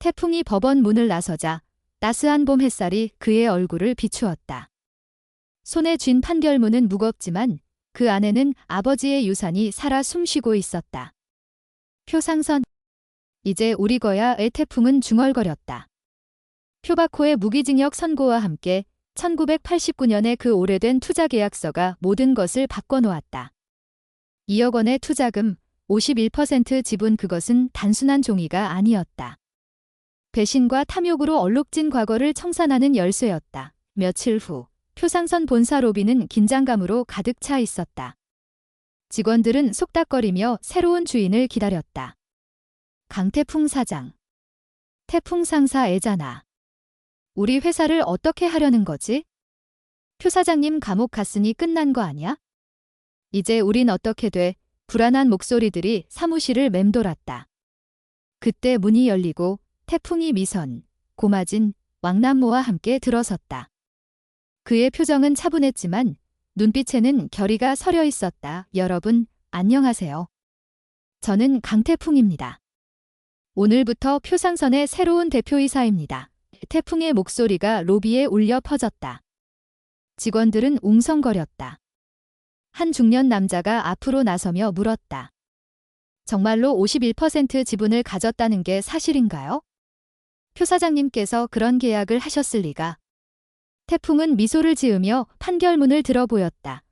태풍이 법원 문을 나서자 따스한 봄 햇살이 그의 얼굴을 비추었다. 손에 쥔 판결문은 무겁지만 그 안에는 아버지의 유산이 살아 숨쉬고 있었다. 표상선. 이제 우리 거야의 태풍은 중얼거렸다. 표바코의 무기징역 선고와 함께 1989년의 그 오래된 투자계약서가 모든 것을 바꿔놓았다. 2억 원의 투자금, 51% 지분, 그것은 단순한 종이가 아니었다. 배신과 탐욕으로 얼룩진 과거를 청산하는 열쇠였다. 며칠 후 표상선 본사 로비는 긴장감으로 가득 차 있었다. 직원들은 속닥거리며 새로운 주인을 기다렸다. 강태풍 사장. 태풍 상사 애잖아. 우리 회사를 어떻게 하려는 거지? 표 사장님 감옥 갔으니 끝난 거 아니야? 이제 우린 어떻게 돼? 불안한 목소리들이 사무실을 맴돌았다. 그때 문이 열리고 태풍이 미선, 고마진, 왕남모와 함께 들어섰다. 그의 표정은 차분했지만 눈빛에는 결의가 서려 있었다. 여러분, 안녕하세요. 저는 강태풍입니다. 오늘부터 표상선의 새로운 대표이사입니다. 태풍의 목소리가 로비에 울려 퍼졌다. 직원들은 웅성거렸다. 한 중년 남자가 앞으로 나서며 물었다. 정말로 51% 지분을 가졌다는 게 사실인가요? 표 사장님께서 그런 계약을 하셨을 리가. 태풍은 미소를 지으며 판결문을 들어보였다.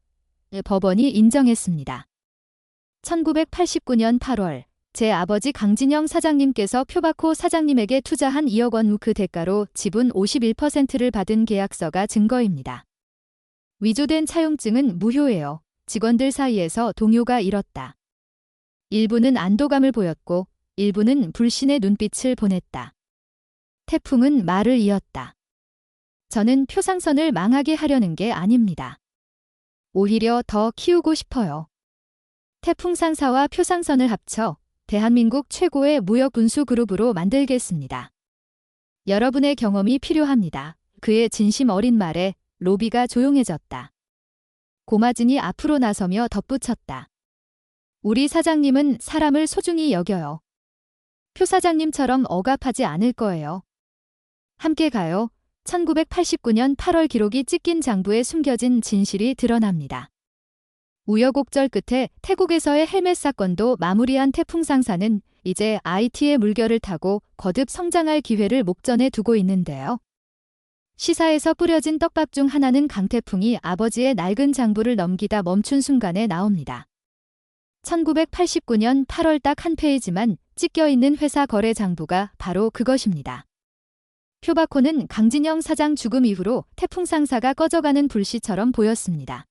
법원이 인정했습니다. 1989년 8월 제 아버지 강진영 사장님께서 표바코 사장님에게 투자한 2억 원 후 그 대가로 지분 51%를 받은 계약서가 증거입니다. 위조된 차용증은 무효예요. 직원들 사이에서 동요가 일었다. 일부는 안도감을 보였고 일부는 불신의 눈빛을 보냈다. 태풍은 말을 이었다. 저는 표상선을 망하게 하려는 게 아닙니다. 오히려 더 키우고 싶어요. 태풍 상사와 표상선을 합쳐 대한민국 최고의 무역 운수 그룹으로 만들겠습니다. 여러분의 경험이 필요합니다. 그의 진심 어린 말에 로비가 조용해졌다. 고마진이 앞으로 나서며 덧붙였다. 우리 사장님은 사람을 소중히 여겨요. 표 사장님처럼 억압하지 않을 거예요. 함께 가요. 1989년 8월 기록이 찢긴 장부에 숨겨진 진실이 드러납니다. 우여곡절 끝에 태국에서의 헬멧 사건도 마무리한 태풍 상사는 이제 IT의 물결을 타고 거듭 성장할 기회를 목전에 두고 있는데요. 시사에서 뿌려진 떡밥 중 하나는 강태풍이 아버지의 낡은 장부를 넘기다 멈춘 순간에 나옵니다. 1989년 8월 딱 한 페이지만 찢겨있는 회사 거래 장부가 바로 그것입니다. 표바코는 강진영 사장 죽음 이후로 태풍 상사가 꺼져가는 불씨처럼 보였습니다.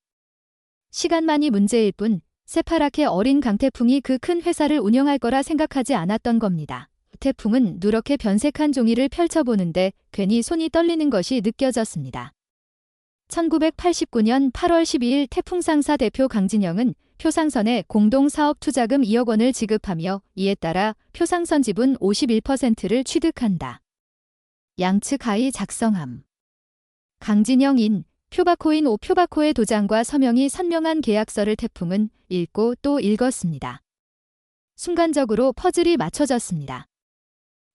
시간만이 문제일 뿐 새파랗게 어린 강태풍이 그 큰 회사를 운영할 거라 생각하지 않았던 겁니다. 태풍은 누렇게 변색한 종이를 펼쳐보는데 괜히 손이 떨리는 것이 느껴졌습니다. 1989년 8월 12일 태풍 상사 대표 강진영은 표상선에 공동사업 투자금 2억 원을 지급하며 이에 따라 표상선 지분 51%를 취득한다. 양측 하의 작성함. 강진영인 표바코인 오 표바코의 도장과 서명이 선명한 계약서를 태풍은 읽고 또 읽었습니다. 순간적으로 퍼즐이 맞춰졌습니다.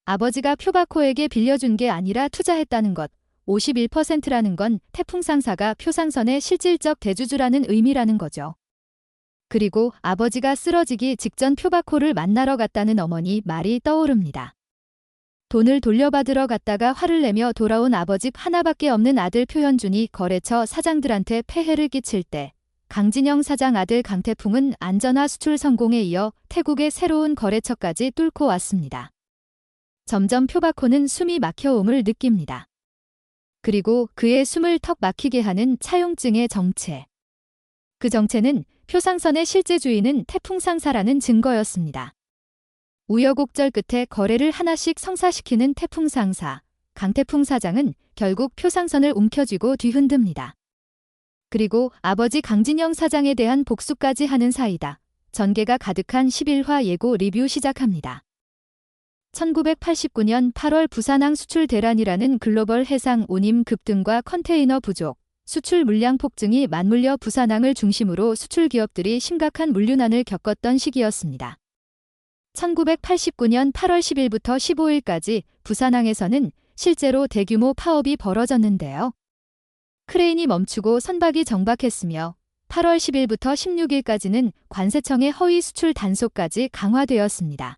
아버지가 표바코에게 빌려준 게 아니라 투자했다는 것, 51%라는 건 태풍 상사가 표상선의 실질적 대주주라는 의미라는 거죠. 그리고 아버지가 쓰러지기 직전 표바코를 만나러 갔다는 어머니 말이 떠오릅니다. 돈을 돌려받으러 갔다가 화를 내며 돌아온 아버지 하나밖에 없는 아들 표현준이 거래처 사장들한테 폐해를 끼칠 때 강진영 사장 아들 강태풍은 안전화 수출 성공에 이어 태국의 새로운 거래처까지 뚫고 왔습니다. 점점 표바코는 숨이 막혀옴을 느낍니다. 그리고 그의 숨을 턱 막히게 하는 차용증의 정체. 그 정체는 표상선의 실제 주인은 태풍 상사라는 증거였습니다. 우여곡절 끝에 거래를 하나씩 성사시키는 태풍 상사, 강태풍 사장은 결국 표상선을 움켜쥐고 뒤흔듭니다. 그리고 아버지 강진영 사장에 대한 복수까지 하는 사이다. 전개가 가득한 11화 예고 리뷰 시작합니다. 1989년 8월 부산항 수출 대란이라는 글로벌 해상 운임 급등과 컨테이너 부족, 수출 물량 폭증이 맞물려 부산항을 중심으로 수출 기업들이 심각한 물류난을 겪었던 시기였습니다. 1989년 8월 10일부터 15일까지 부산항에서는 실제로 대규모 파업이 벌어졌는데요. 크레인이 멈추고 선박이 정박했으며 8월 10일부터 16일까지는 관세청의 허위 수출 단속까지 강화되었습니다.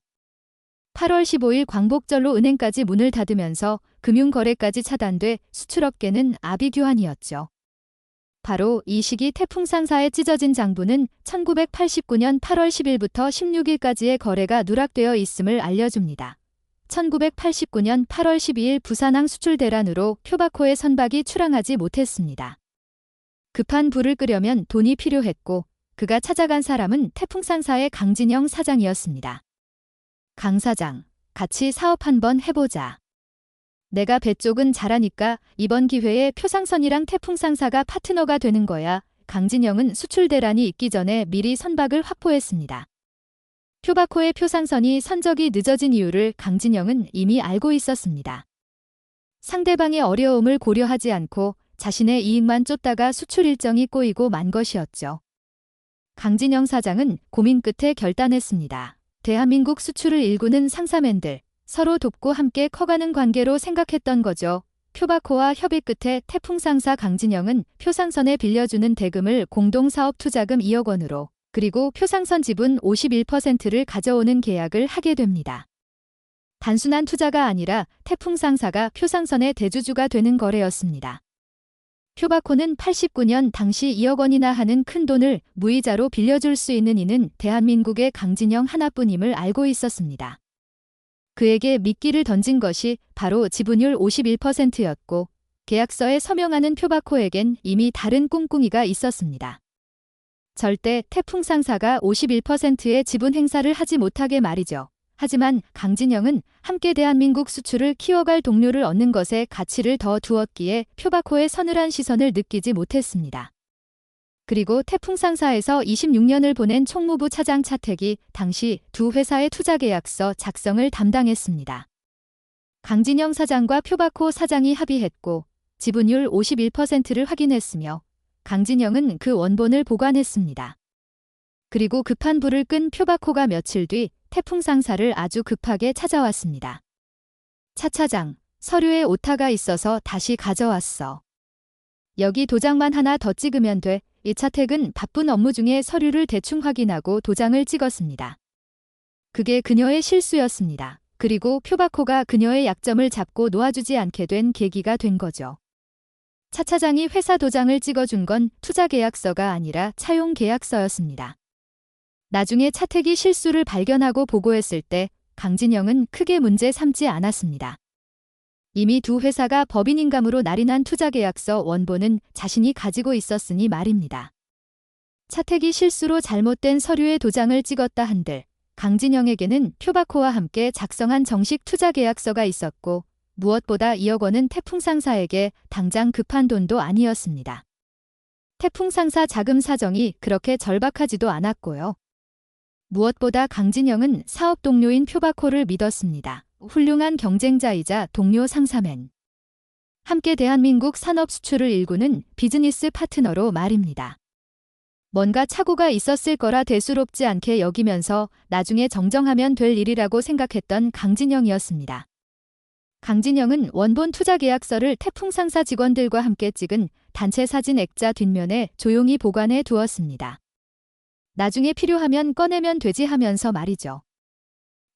8월 15일 광복절로 은행까지 문을 닫으면서 금융거래까지 차단돼 수출업계는 아비규환이었죠. 바로 이 시기 태풍상사에 찢어진 장부는 1989년 8월 10일부터 16일까지의 거래가 누락되어 있음을 알려줍니다. 1989년 8월 12일 부산항 수출 대란으로 표바코의 선박이 출항하지 못했습니다. 급한 불을 끄려면 돈이 필요했고 그가 찾아간 사람은 태풍상사의 강진영 사장이었습니다. 강 사장, 같이 사업 한번 해보자. 내가 배 쪽은 잘하니까 이번 기회에 표상선이랑 태풍상사가 파트너가 되는 거야. 강진영은 수출 대란이 있기 전에 미리 선박을 확보했습니다. 표바코의 표상선이 선적이 늦어진 이유를 강진영은 이미 알고 있었습니다. 상대방의 어려움을 고려하지 않고 자신의 이익만 쫓다가 수출 일정이 꼬이고 만 것이었죠. 강진영 사장은 고민 끝에 결단했습니다. 대한민국 수출을 일구는 상사맨들, 서로 돕고 함께 커가는 관계로 생각했던 거죠. 표바코와 협의 끝에 태풍상사 강진영은 표상선에 빌려주는 대금을 공동사업 투자금 2억 원으로 그리고 표상선 지분 51%를 가져오는 계약을 하게 됩니다. 단순한 투자가 아니라 태풍상사가 표상선의 대주주가 되는 거래였습니다. 표바코는 89년 당시 2억 원이나 하는 큰 돈을 무이자로 빌려줄 수 있는 이는 대한민국의 강진영 하나뿐임을 알고 있었습니다. 그에게 미끼를 던진 것이 바로 지분율 51%였고 계약서에 서명하는 표바코에겐 이미 다른 꿍꿍이가 있었습니다. 절대 태풍상사가 51%의 지분 행사를 하지 못하게 말이죠. 하지만 강진영은 함께 대한민국 수출을 키워갈 동료를 얻는 것에 가치를 더 두었기에 표바코의 서늘한 시선을 느끼지 못했습니다. 그리고 태풍상사에서 26년을 보낸 총무부 차장 차택이 당시 두 회사의 투자계약서 작성을 담당했습니다. 강진영 사장과 표바코 사장이 합의했고 지분율 51%를 확인했으며 강진영은 그 원본을 보관했습니다. 그리고 급한 불을 끈 표바코가 며칠 뒤 태풍상사를 아주 급하게 찾아왔습니다. 차 차장, 서류에 오타가 있어서 다시 가져왔어. 여기 도장만 하나 더 찍으면 돼. 이차택은 바쁜 업무 중에 서류를 대충 확인하고 도장을 찍었습니다. 그게 그녀의 실수였습니다. 그리고 표바코가 그녀의 약점을 잡고 놓아주지 않게 된 계기가 된 거죠. 차 차장이 회사 도장을 찍어준 건 투자계약서가 아니라 차용계약서였습니다. 나중에 차택이 실수를 발견하고 보고했을 때 강진영은 크게 문제 삼지 않았습니다. 이미 두 회사가 법인인감으로 날인한 투자계약서 원본은 자신이 가지고 있었으니 말입니다. 차택이 실수로 잘못된 서류에 도장을 찍었다 한들 강진영에게는 표바코와 함께 작성한 정식 투자계약서가 있었고 무엇보다 2억 원은 태풍상사에게 당장 급한 돈도 아니었습니다. 태풍상사 자금 사정이 그렇게 절박하지도 않았고요. 무엇보다 강진영은 사업 동료인 표바코를 믿었습니다. 훌륭한 경쟁자이자 동료 상사맨. 함께 대한민국 산업 수출을 일구는 비즈니스 파트너로 말입니다. 뭔가 착오가 있었을 거라 대수롭지 않게 여기면서 나중에 정정하면 될 일이라고 생각했던 강진영이었습니다. 강진영은 원본 투자계약서를 태풍상사 직원들과 함께 찍은 단체 사진 액자 뒷면에 조용히 보관해 두었습니다. 나중에 필요하면 꺼내면 되지 하면서 말이죠.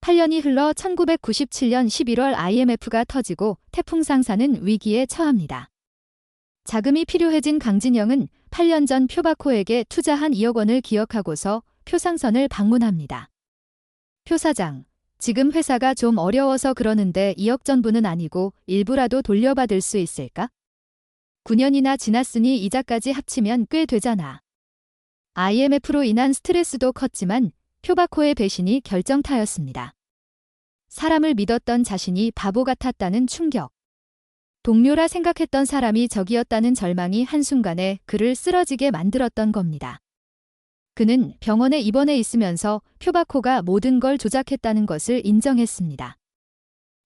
8년이 흘러 1997년 11월 IMF가 터지고 태풍상사는 위기에 처합니다. 자금이 필요해진 강진영은 8년 전 표바코에게 투자한 2억 원을 기억하고서 표상선을 방문합니다. 표 사장, 지금 회사가 좀 어려워서 그러는데 2억 전부는 아니고 일부라도 돌려받을 수 있을까? 9년이나 지났으니 이자까지 합치면 꽤 되잖아. IMF로 인한 스트레스도 컸지만 표바코의 배신이 결정타였습니다. 사람을 믿었던 자신이 바보 같았다는 충격. 동료라 생각했던 사람이 적이었다는 절망이 한순간에 그를 쓰러지게 만들었던 겁니다. 그는 병원에 입원해 있으면서 표바코가 모든 걸 조작했다는 것을 인정했습니다.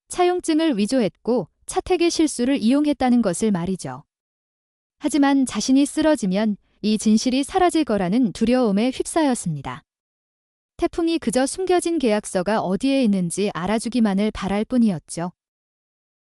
차용증을 위조했고 차택의 실수를 이용했다는 것을 말이죠. 하지만 자신이 쓰러지면 이 진실이 사라질 거라는 두려움에 휩싸였습니다. 태풍이 그저 숨겨진 계약서가 어디에 있는지 알아주기만을 바랄 뿐이었죠.